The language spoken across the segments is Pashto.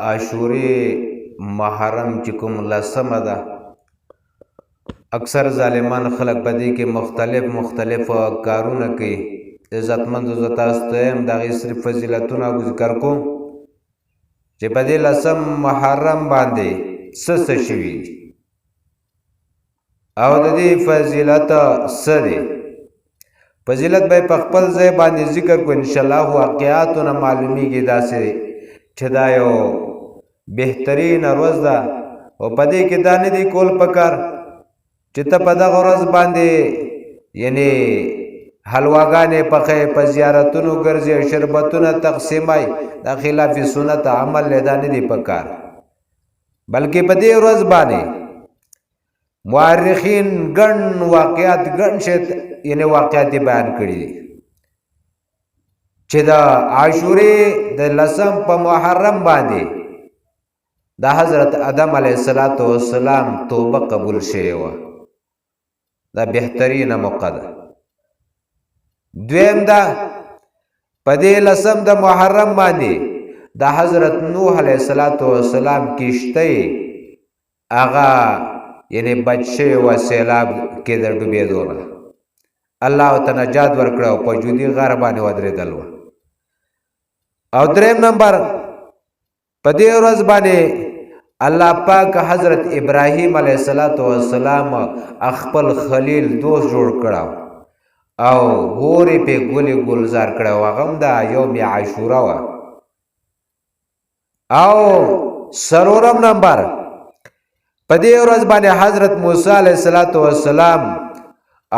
عاشورې محرم چې کوم لسمه ده، اکثر ظالمان خلک په دې کې مختلف کارونه کوي. عزتمندو زه تاسو ته یم د هغې صرف فضیلتونه ذکر کوم چې په دې لسم محرم باندې څه شوي دي او د دې فضیلت څه دی. فضیلت به په خپل ځای باندې ذکر کو انشاءالله. واقعاتو نه معلومیږي داسې چې دا یو بهترینه ورځ ده او په دې کې دا نه دی کول پکار چې ته په دغه ورځ باندې یعنی حلواګانې پخې په زیارتونو ګرځې او شربتونه تقسیمای. دا خلاف سنت عمل دی، دا نه دی پکار. بلکې په دې ورځ باندې مورخین ګڼ واقعات یعنی واقعات بیان کړي دي چې د عاشورې د لسم په محرم باندې د حضرت آدم علیه السلام توبه قبول شوې وه. دا بهترینه موقع ده. دویم دا په دې لسم د محرم باندې د حضرت نوح علیه السلام کشتۍ هغه یعنی بچ شوې وه سیلاب کې د ډوبېدو نه. الله ورته نجات ورکړه او په جودي غر باندې ودرېدل وه. او دریم نمبر په دې ورځ باندې الله پاک حضرت ابراهیم علیه السلام خپل خلیل دوست جوړ کړه او هورې پې ګلې ګلزار کړه. هغه هم د یوم عاشوره وه. او څلورم نمبر په دې ورځ باندې حضرت موسی علیه السلام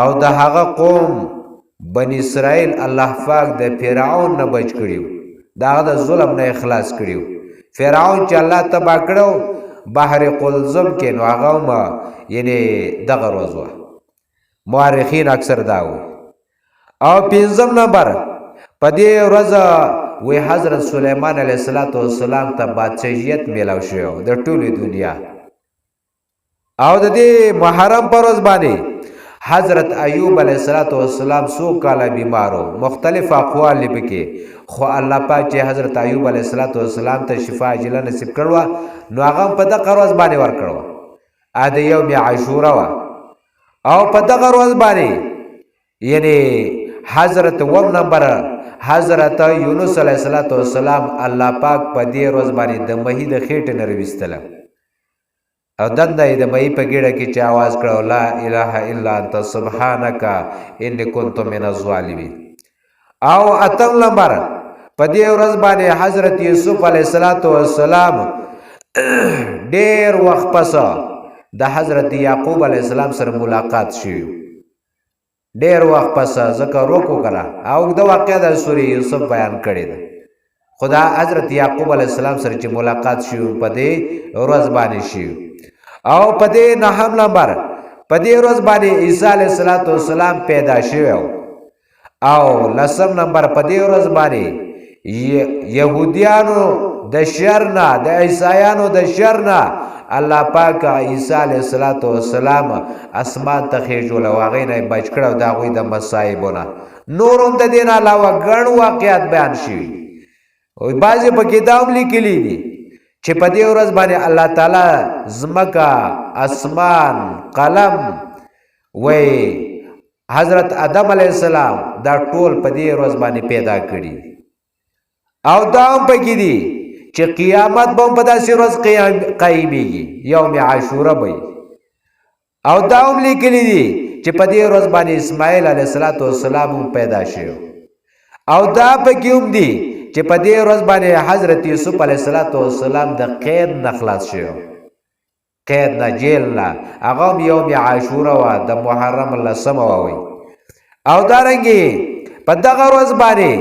او د هغه قوم بنی اسرائیل الله پاک د فرعون نه بچ کړي، د هغه د ظلم نه خلاص کړي. فرعون چې الله تباه کړو بحر قلزم کې، نو هغه هم یعنی دغه ورځ وه. مورخین اکثر دا وایي. او پنځم نمبر په دې ورځ وی حضرت سلیمان علیه السلام ته بادشاهیت میلاو شوی د ټولې دنیا. او د دې محرم پر ورځ باندې حضرت ایوب علیه السلام څو کاله بیمارو، مختلف اقوال دي پکې، خو الله پاک چې حضرت ایوب علیه السلام ته شفا عاجله نصیب کړوه نو هغه په دغه ورځ باندې ورکړوه. د یوم عاشوره وه. او په دغه ورځ باندې یعنی حضرت اووم نمبر حضرت یونس علیه السلام الله پاک په دې ورځ باندې د مهي د خېټې نه راویستله او دنده یې د مهي په ګېډه کې چې آواز کړه لا اله الا انت سبحانک انی کنت من الظالمین. او اتم نمبر په دې ورځ باندې حضرت یوسف علیه السلام ډېر وخت پس د حضرت یعقوب علیه السلام سره ملاقات شوی. ډېر وخت پس ځکه روکو کړه او د واقعه د سورې یوسف بیان کړی ده. خدا حضرت یعقوب علیه السلام سره چې ملاقات شوی په دې ورځ باندې شوی. او په دې نهم نمبر په دې ورځ باندې عیسی علیه السلام پیدا شوی. او لسم نمبر په دې ورځ باندې یهودیانو د شر نه، د عیسایانو د شر نه الله پاک عیسی علیه السلام اسمان ته خېژول او هغې نه یې بچ کړه او د هغوی د مصایبو نه. نور هم د دې نه علاوه ګڼ واقعات بیان شوي. بعضې پکې دا هم لیکلي دي چې په دې ورځ باندې الله تعالی ځمکه، اسمان، قلم وی حضرت آدم علیه السلام دا ټول په دې ورځ باندې پیدا کړي. او دا هم پکې دي چې قیامت به هم په داسې ورځ قایمیږي، یوم عاشوره به. او دا هم لیکلي دي چې په دې ورځ باندې اسماعیل علیه السلام هم پیدا شوی. او دا پکې هم دي چې په دې ورځ باندې حضرت یوسف علیه السلام د قید نه خلاص شوی، قید نه، جیل نه. هغه هم یوم عاشوره وه، د محرم لسمه وه. او دارنګې په دغه ورځ باندې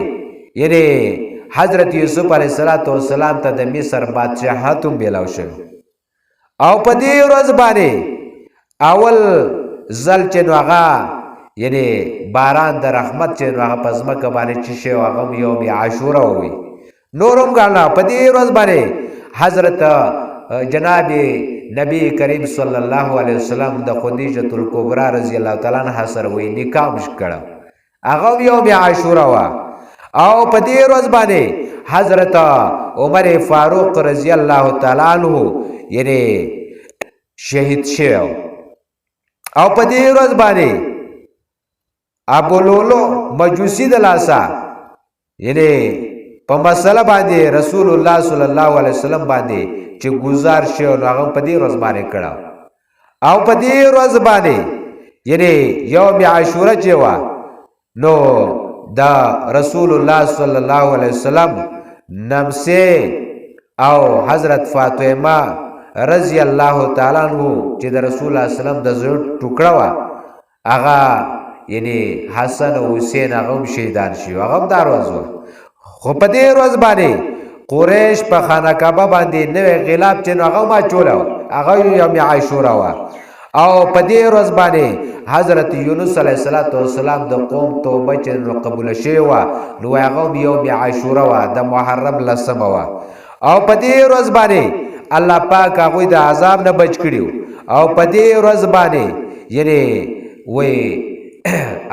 یعنی حضرت یوسف علیه السلام ته د مصر بادشاهت هم میلاو شوی. او په دې ورځ باندې اول ځل چې نو هغه یعنی باران د رحمت چې نو هغه په ځمکه باندې چې شوی هغه هم یوم عاشوره ووي. نور هم ګڼه په دې ورځ باندې حضرت جناب نبی کریم صلی الله علیه وسلم د خدیجة الکبرا رضی الله تعالی عنها سره وی نکاح کړه، هغه هم یوم عاشوره وه. او په دې ورځ باندې حضرت عمر فاروق رضی الله تعالی عنہ یعنی شهید شو. او په دې ورځ باندې ابو لولو مجوسی د لاسا یعنی په مسله باندې رسول الله صلی الله علیه وسلم باندې چې گزار شو هغه په دې ورځ باندې کړه. او په دې ورځ باندې یعنی یوم عاشوره چې وا نو دا رسول الله صلی الله علیه وسلم نمسه او حضرت فاطمه رضی الله تعالی عنہ چې د رسول الله صلی الله علیه وسلم د زړه ټوکړه وا هغه یعنی حسن او حسین هغه شهیدان شو. هغه دا ورځ خو په دې ورځ باندې قریش په خانه کعبه باندې نوې غلاف چې هغه ما چولو هغه یوم عاشوره وا. او په دې ورځ باندې حضرت یونس علیه السلام د قوم توبه چې قبول شوی و نو هغه یوم عاشوره وا د محرم لسمه وا. او په دې ورځ باندې الله پاک هغه د عذاب نه بچ کړیو. او په دې ورځ باندې یعنی وای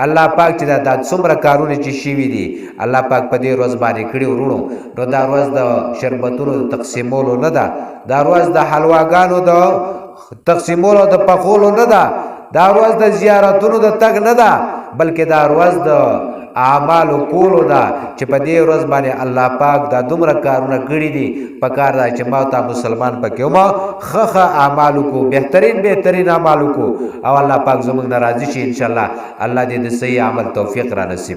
الله پاک چې دا څومره کارونه چې شوي دي الله پاک په دې ورځ باندې کړي ورونو. نو دا ورځ د شربتونو د تقسیمولو نه ده، دا ورځ د حلواګانو د تقسیمولو د پخولو نه ده، دا ورځ د زیارتونو د تګ نه ده، بلکې دا ورځ د اعمالو کولو ده چې په دې ورځ باندې الله پاک دا دومره کارونه کړي دي. په کار دا چې ما ته مسلمان پکې وما خخه اعمالو کو بهترین اعمالو کو او الله پاک زموږ ناراضي شي ان شاء الله. الله دې د صحیح عمل توفیق را نصیب